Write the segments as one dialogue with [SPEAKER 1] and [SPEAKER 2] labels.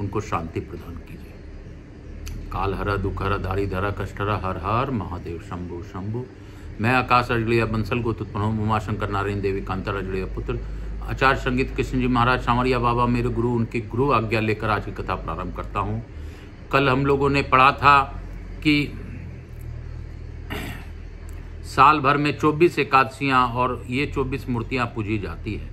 [SPEAKER 1] उनको शांति प्रदान कीजिए। काल हरा दुख हरा दारी धरा कष्ट हरा हर हर महादेव शंभु शंभु। मैं आकाश अजलिया बंसल को उत्पन्न हूँ, उमाशंकर नारायण देवी कांता अजलिया पुत्र आचार्य संगीत कृष्ण जी महाराज सांवरिया बाबा मेरे गुरु, उनकी गुरु आज्ञा लेकर आज की कथा प्रारंभ करता हूँ। कल हम लोगों ने पढ़ा था कि साल भर में 24 एकादशियाँ और ये 24 मूर्तियाँ पूजी जाती है।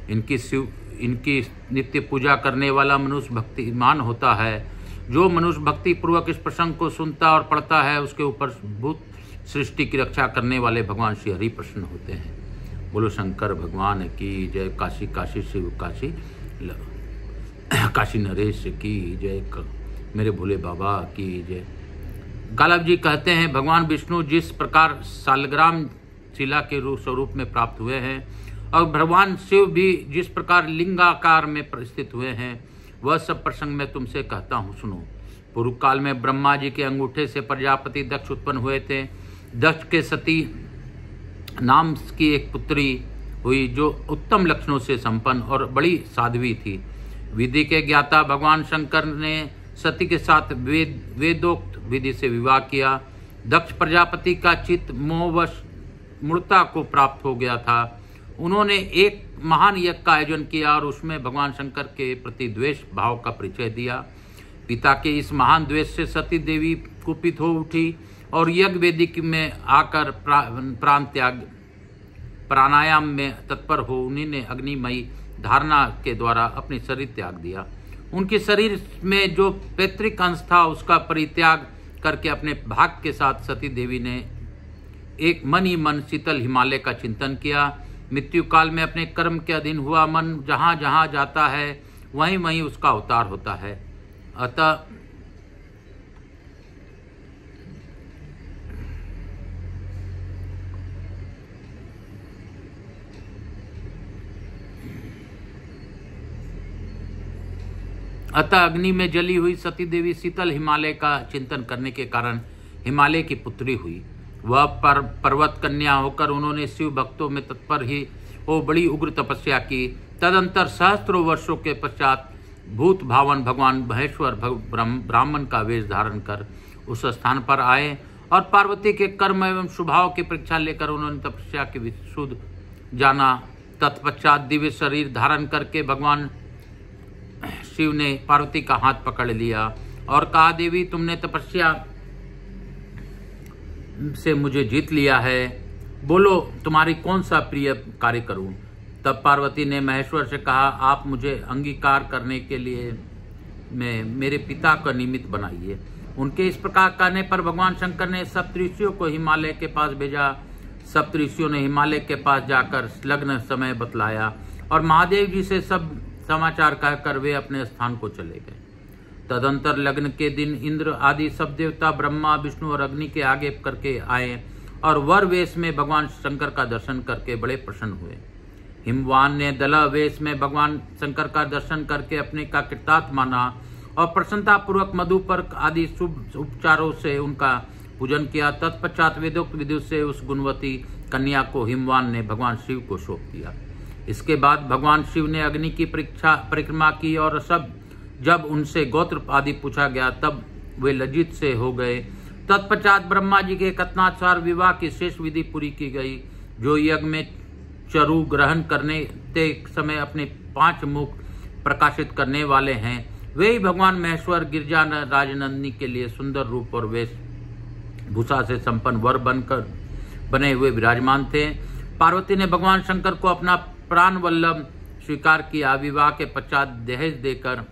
[SPEAKER 1] इनकी नित्य पूजा करने वाला मनुष्य भक्तिमान होता है। जो मनुष्य भक्ति पूर्वक इस प्रसंग को सुनता और पढ़ता है, उसके ऊपर भूत सृष्टि की रक्षा करने वाले भगवान श्री हरि प्रसन्न होते हैं। बोलो शंकर भगवान की जय। काशी काशी शिव काशी काशी नरेश की जय। मेरे भोले बाबा की जय। गालब जी कहते हैं भगवान विष्णु जिस प्रकार सालग्राम शिला के स्वरूप में प्राप्त हुए हैं और भगवान शिव भी जिस प्रकार लिंगाकार में स्थित हुए हैं, वह सब प्रसंग मैं तुमसे कहता हूँ, सुनो। पूर्व काल में ब्रह्मा जी के अंगूठे से प्रजापति दक्ष उत्पन्न हुए थे। दक्ष के सती नाम की एक पुत्री हुई जो उत्तम लक्षणों से संपन्न और बड़ी साध्वी थी। विधि के ज्ञाता भगवान शंकर ने सती के साथ वेदोक्त विधि से विवाह किया। दक्ष प्रजापति का चित्त मोहवश मूर्ता को प्राप्त हो गया था। उन्होंने एक महान यज्ञ का आयोजन किया और उसमें भगवान शंकर के प्रति द्वेष भाव का परिचय दिया। पिता के इस महान द्वेष से सती देवी कुपित हो उठी और यज्ञ वेदी में आकर प्राणायाम में तत्पर हो उन्हीं ने अग्निमयी धारणा के द्वारा अपने शरीर त्याग दिया। उनके शरीर में जो पैतृक अंश था उसका परित्याग करके अपने भाग के साथ सती देवी ने एक मन ही मन शीतल हिमालय का चिंतन किया। मृत्यु काल में अपने कर्म के अधीन हुआ मन जहाँ जहाँ जाता है वहीं वहीं उसका अवतार होता है। अतः अग्नि में जली हुई सती देवी शीतल हिमालय का चिंतन करने के कारण हिमालय की पुत्री हुई। वह पर्वत कन्या होकर उन्होंने शिव भक्तों में तत्पर ही वो बड़ी उग्र तपस्या की। तदंतर सहस्त्रों वर्षों के पश्चात भूत भावन भगवान महेश्वर ब्राह्मण का वेश धारण कर उस स्थान पर आए और पार्वती के कर्म एवं स्वभाव की परीक्षा लेकर उन्होंने तपस्या की विशुद्ध जाना। तत्पश्चात दिव्य शरीर धारण करके भगवान शिव ने पार्वती का हाथ पकड़ लिया और कहा, देवी तुमने तपस्या से मुझे जीत लिया है, बोलो तुम्हारी कौन सा प्रिय कार्य करूं। तब पार्वती ने महेश्वर से कहा, आप मुझे अंगीकार करने के लिए मेरे पिता का निमित्त बनाइए। उनके इस प्रकार कहने पर भगवान शंकर ने सप्तऋषियों को हिमालय के पास भेजा। सप्तऋषियों ने हिमालय के पास जाकर लग्न समय बतलाया और महादेव जी से सब समाचार कहकर वे अपने स्थान को चले गए। तदंतर लग्न के दिन इंद्र आदि सब देवता ब्रह्मा विष्णु और अग्नि के आगे करके आए और वर वेश में भगवान शंकर का दर्शन करके बड़े प्रसन्न हुए। हिमवान ने दला वेश में भगवान शंकर का दर्शन करके अपने का कृतार्थ माना और प्रसन्नता पूर्वक मधुपर्क आदि शुभ उपचारों से उनका पूजन किया। तत्पश्चात वेदोक्त विधि से उस गुणवती कन्या को हिमवान ने भगवान शिव को सौंप दिया। इसके बाद भगवान शिव ने अग्नि की परिक्रमा की और जब उनसे गोत्र आदि पूछा गया तब वे लज्जित से हो गए। तत्पश्चात ब्रह्मा जी के कथनानुसार विवाह की शेष विधि पूरी की गई। जो यज्ञ में चरु ग्रहण करने के समय अपने 5 मुख प्रकाशित करने वाले हैं, वे ही भगवान महेश्वर गिरजा राजनंदिनी के लिए सुंदर रूप और वेश भूषा से संपन्न वर बनकर बने हुए विराजमान थे। पार्वती ने भगवान शंकर को अपना प्राण वल्लभ स्वीकार किया। विवाह के पश्चात दहेज देकर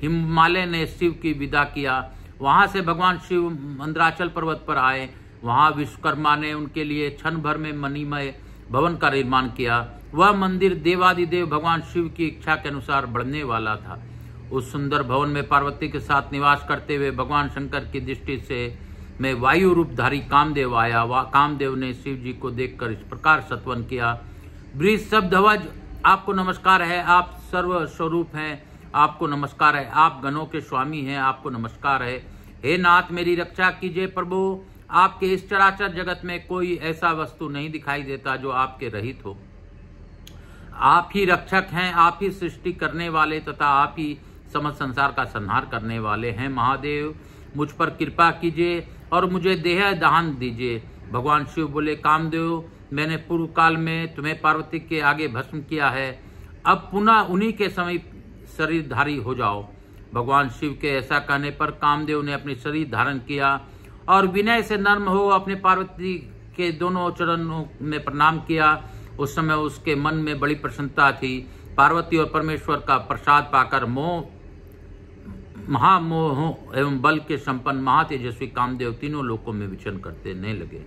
[SPEAKER 1] हिमालय ने शिव की विदा किया। वहां से भगवान शिव मंदराचल पर्वत पर आए। वहां विश्वकर्मा ने उनके लिए क्षण भर में मणिमय भवन का निर्माण किया। वह मंदिर देवादिदेव भगवान शिव की इच्छा के अनुसार बढ़ने वाला था। उस सुंदर भवन में पार्वती के साथ निवास करते हुए भगवान शंकर की दृष्टि से में वायु रूपधारी कामदेव आया। कामदेव ने शिव जी को देखकर इस प्रकार सत्वन किया, वृषभध्वज आपको नमस्कार है, आप सर्व स्वरूप हैं, आपको नमस्कार है, आप गणों के स्वामी हैं, आपको नमस्कार है। हे नाथ मेरी रक्षा कीजिए प्रभु, आपके इस चराचर जगत में कोई ऐसा वस्तु नहीं दिखाई देता जो आपके रहित हो। आप ही रक्षक हैं, आप ही सृष्टि करने वाले तथा आप ही समस्त संसार का संहार करने वाले हैं। महादेव मुझ पर कृपा कीजिए और मुझे देह दान दीजिए। भगवान शिव बोले, कामदेव मैंने पूर्व काल में तुम्हें पार्वती के आगे भस्म किया है, अब पुनः उन्हीं के समीप शरीरधारी हो जाओ। भगवान शिव के ऐसा कहने पर कामदेव ने अपनी शरीर धारण किया और विनय से नर्म हो अपने पार्वती के दोनों चरणों में प्रणाम किया। उस समय उसके मन में बड़ी प्रसन्नता थी। पार्वती और परमेश्वर का प्रसाद पाकर महामोह एवं बल के संपन्न महातेजस्वी कामदेव तीनों लोकों में विचरण करते नहीं लगे।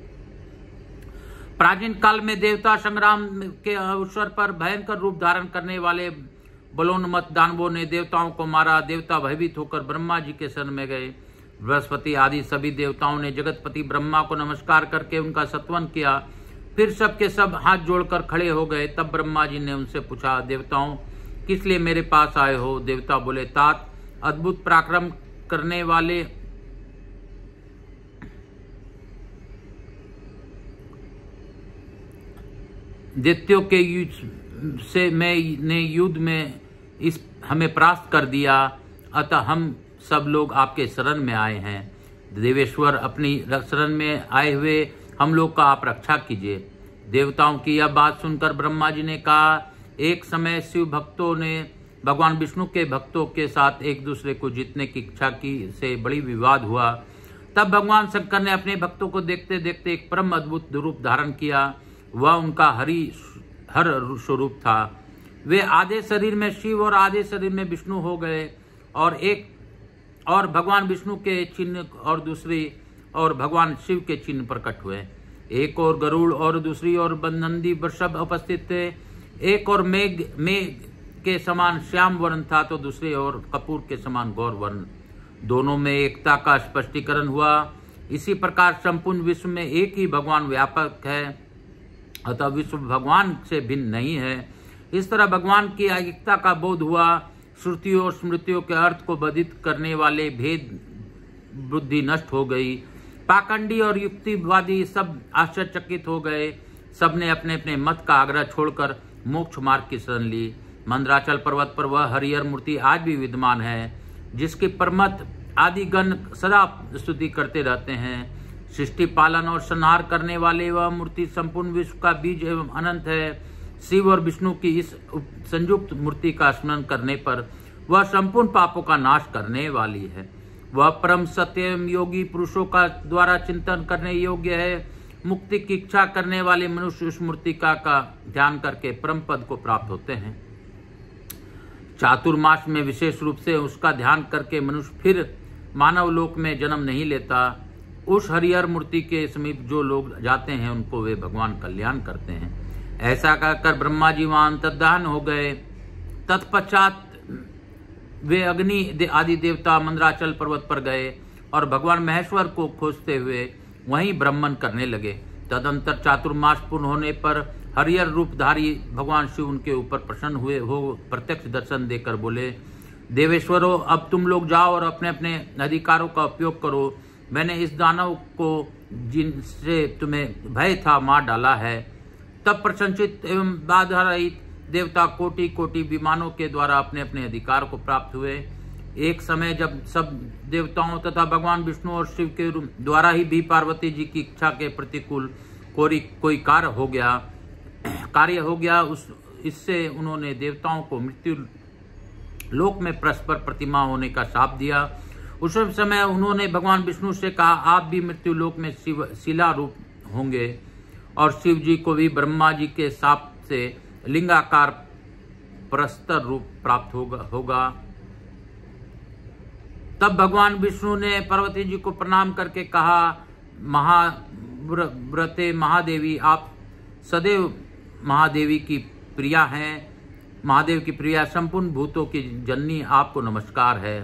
[SPEAKER 1] प्राचीन काल में देवता संग्राम के अवसर पर भयंकर रूप धारण करने वाले बलोन्मत्त दानवों ने देवताओं को मारा। देवता भयभीत होकर ब्रह्मा जी के शरण में गए। बृहस्पति आदि सभी देवताओं ने जगतपति ब्रह्मा को नमस्कार करके उनका सत्वन किया। फिर सबके सब हाथ जोड़कर खड़े हो गए। तब ब्रह्मा जी ने उनसे पूछा, देवताओं किस लिए मेरे पास आए हो? देवता बोले, तात अद्भुत पराक्रम करने वाले दैत्यों के युद्ध से मैंने युद्ध में हमें परास्त कर दिया, अतः हम सब लोग आपके शरण में आए हैं। देवेश्वर अपनी शरण में आए हुए हम लोग का आप रक्षा कीजिए। देवताओं की यह बात सुनकर ब्रह्मा जी ने कहा, एक समय शिव भक्तों ने भगवान विष्णु के भक्तों के साथ एक दूसरे को जीतने की इच्छा की से बड़ी विवाद हुआ। तब भगवान शंकर ने अपने भक्तों को देखते देखते एक परम अद्भुत रूप धारण किया। वह उनका हर स्वरूप था। वे आधे शरीर में शिव और आधे शरीर में विष्णु हो गए और भगवान विष्णु के चिन्ह और दूसरी और भगवान शिव के चिन्ह प्रकट हुए। एक और गरुड़ और दूसरी ओर नंदी वृषभ उपस्थित थे। एक और मेघ के समान श्याम वर्ण था तो दूसरी ओर कपूर के समान गौर वर्ण। दोनों में एकता का स्पष्टीकरण हुआ। इसी प्रकार संपूर्ण विश्व में एक ही भगवान व्यापक है, अतः विश्व भगवान से भिन्न नहीं है। इस तरह भगवान की एकता का बोध हुआ। श्रुतियों और स्मृतियों के अर्थ को बाधित करने वाले भेद बुद्धि नष्ट हो गई। पाखंडी और युक्तिवादी सब आश्चर्यचकित हो गए। सबने अपने अपने मत का आग्रह छोड़कर मोक्ष मार्ग की शरण ली। मंदराचल पर्वत पर वह हरिहर मूर्ति आज भी विद्यमान है, जिसके परमत आदि गण सदा स्तुति करते रहते हैं। सृष्टि पालन और संहार करने वाले वह मूर्ति संपूर्ण विश्व का बीज एवं अनंत है। शिव और विष्णु की इस संयुक्त मूर्ति का स्मरण करने पर वह संपूर्ण पापों का नाश करने वाली है। वह परम सत्य एवं योगी पुरुषों का द्वारा चिंतन करने योग्य है। मुक्ति की इच्छा करने वाले मनुष्य उस मूर्तिका का ध्यान करके परम पद को प्राप्त होते हैं। चातुर्मास में विशेष रूप से उसका ध्यान करके मनुष्य फिर मानव लोक में जन्म नहीं लेता। उस हरिहर मूर्ति के समीप जो लोग जाते हैं उनको वे भगवान कल्याण करते हैं। ऐसा कहकर ब्रह्मा जी वहां अंतर्धान हो गए। तत्पश्चात वे अग्नि आदि देवता मंदराचल पर्वत पर गए और भगवान महेश्वर को खोजते हुए वहीं ब्रह्मण करने लगे। तदंतर चातुर्मास पूर्ण होने पर हरिहर रूपधारी भगवान शिव उनके ऊपर प्रसन्न हुए हो प्रत्यक्ष दर्शन देकर बोले, देवेश्वरों अब तुम लोग जाओ और अपने अपने अधिकारों का उपयोग करो। मैंने इस दानव को जिनसे तुम्हें भय था मार डाला है। तब प्रशंसित एवं बाधा रहित देवता कोटि कोटि विमानों के द्वारा अपने अपने अधिकार को प्राप्त हुए। एक समय जब सब देवताओं तथा भगवान विष्णु और शिव के द्वारा ही भी पार्वती जी की इच्छा के प्रतिकूल कोई कार्य हो गया इससे उन्होंने देवताओं को मृत्यु लोक में परस्पर प्रतिमा होने का शाप दिया। उस समय उन्होंने भगवान विष्णु से कहा, आप भी मृत्यु लोक में शिला रूप होंगे और शिव जी को भी ब्रह्मा जी के शाप से लिंगाकार प्रस्तर रूप प्राप्त होगा। तब भगवान विष्णु ने पार्वती जी को प्रणाम करके कहा, महाव्रते महादेवी, आप सदैव महादेवी की प्रिया हैं। महादेव की प्रिया संपूर्ण भूतों की जननी, आपको नमस्कार है।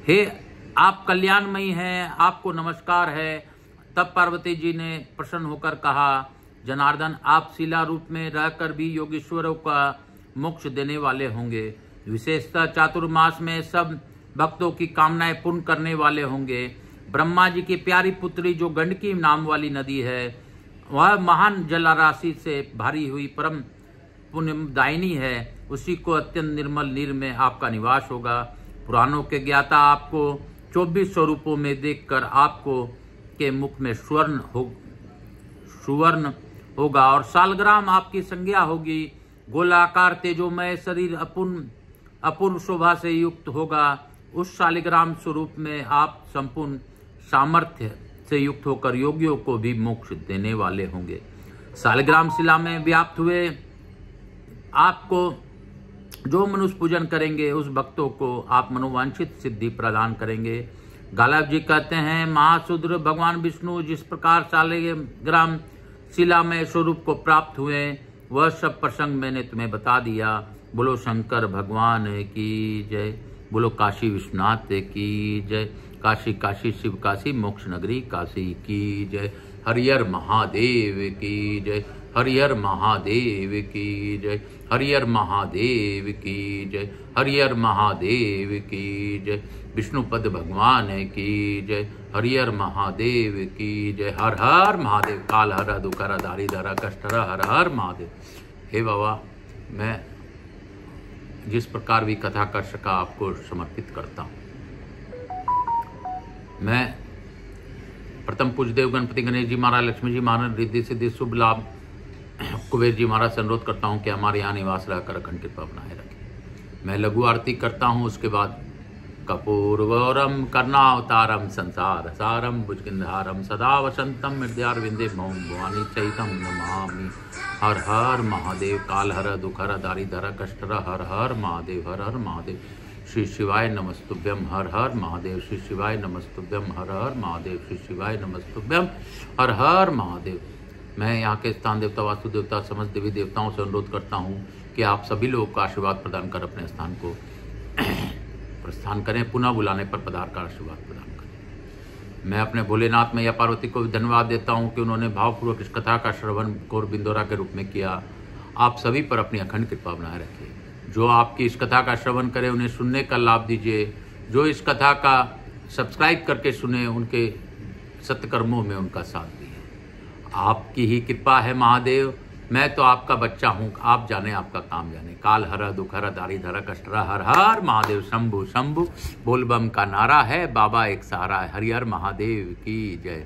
[SPEAKER 1] हे आप कल्याणमयी हैं, आपको नमस्कार है। तब पार्वती जी ने प्रसन्न होकर कहा, जनार्दन आप शिला रूप में रहकर भी योगीश्वरों का मोक्ष देने वाले होंगे। विशेषतः चातुर्मास में सब भक्तों की कामनाएं पूर्ण करने वाले होंगे। ब्रह्मा जी की प्यारी पुत्री जो गंडकी नाम वाली नदी है, वह महान जलराशि से भरी हुई परम पुण्यदायिनी है। उसी को अत्यंत निर्मल नीर में आपका निवास होगा। पुराणों के ज्ञाता आपको 24 स्वरूपों में देखकर आपको के मुख में सुवर्ण होगा और सालग्राम आपकी संज्ञा होगी। गोलाकार तेजोमय शरीर अपूर्व शोभा से युक्त होगा। उस शालिग्राम स्वरूप में आप संपूर्ण सामर्थ्य से युक्त होकर योगियों को भी मोक्ष देने वाले होंगे। शालिग्राम शिला में व्याप्त हुए आपको जो मनुष्य पूजन करेंगे उस भक्तों को आप मनोवांछित सिद्धि प्रदान करेंगे। गालब जी कहते हैं, महाशूद्र भगवान विष्णु जिस प्रकार शालिग्राम शिला में स्वरूप को प्राप्त हुए वह सब प्रसंग मैंने तुम्हें बता दिया। बोलो शंकर भगवान की जय। बोलो काशी विश्वनाथ की जय। काशी काशी शिव काशी मोक्ष नगरी काशी की जय। हरिहर महादेव की जय। हरिहर महादेव की जय। हरिहर महादेव की जय। हरिहर महादेव की जय। विष्णुपद भगवान की जय। हरिहर महादेव की जय। हर हर महादेव। काल हर दुखहर दारी धरा कष्ट हर हर महादेव। हे बाबा, मैं जिस प्रकार भी कथा कर सका आपको समर्पित करता हूँ। मैं प्रथम पूज्य देव गणपति गणेश जी महाराज, लक्ष्मी जी महाराज, रिद्धि सिद्धि शुभ लाभ कुबेर जी महाराज से अनुरोध करता हूँ कि हमारे यहाँ निवास रहकर अखंड कृपा बनाए रखें। मैं लघु आरती करता हूँ। उसके बाद कपूरवरम कर्णावतारम संसार सारम भुजगंधारम सदा वसंतम हृदयारविंदे मौम भवानी चैतम नमामि। हर हर महादेव। काल हर दुखहर दारी धर कष्टर हर हर महादेव। हर हर महादेव। श्री शिवाय नमस्तुभ्यम। हर हर महादेव। श्री शिवाय नमस्तुभ्यम। हर हर महादेव। श्री शिवाय नमस्तुभ्यम। हर हर महादेव। मैं यहाँ के स्थान देवता, वास्तु देवता, समस्त देवी देवताओं से अनुरोध करता हूँ कि आप सभी लोगों को आशीर्वाद प्रदान कर अपने स्थान को प्रस्थान करें। पुनः बुलाने पर पधार कर आशीर्वाद प्रदान करें। मैं अपने भोलेनाथ मैया पार्वती को भी धन्यवाद देता हूँ कि उन्होंने भावपूर्वक इस कथा का श्रवण गौर बिंदोरा के रूप में किया। आप सभी पर अपनी अखंड कृपा बनाए रखिए। जो आपकी इस कथा का श्रवण करें उन्हें सुनने का लाभ दीजिए। जो इस कथा का सब्सक्राइब करके सुने उनके सत्कर्मों में उनका साथ दिए। आपकी ही कृपा है महादेव। मैं तो आपका बच्चा हूँ, आप जाने आपका काम जाने। काल हर दुखहर दारी धरा कष्टरा हर हर महादेव। शंभु शंभु बोलबम का नारा है, बाबा एक सहारा है। हरिहर महादेव की जय।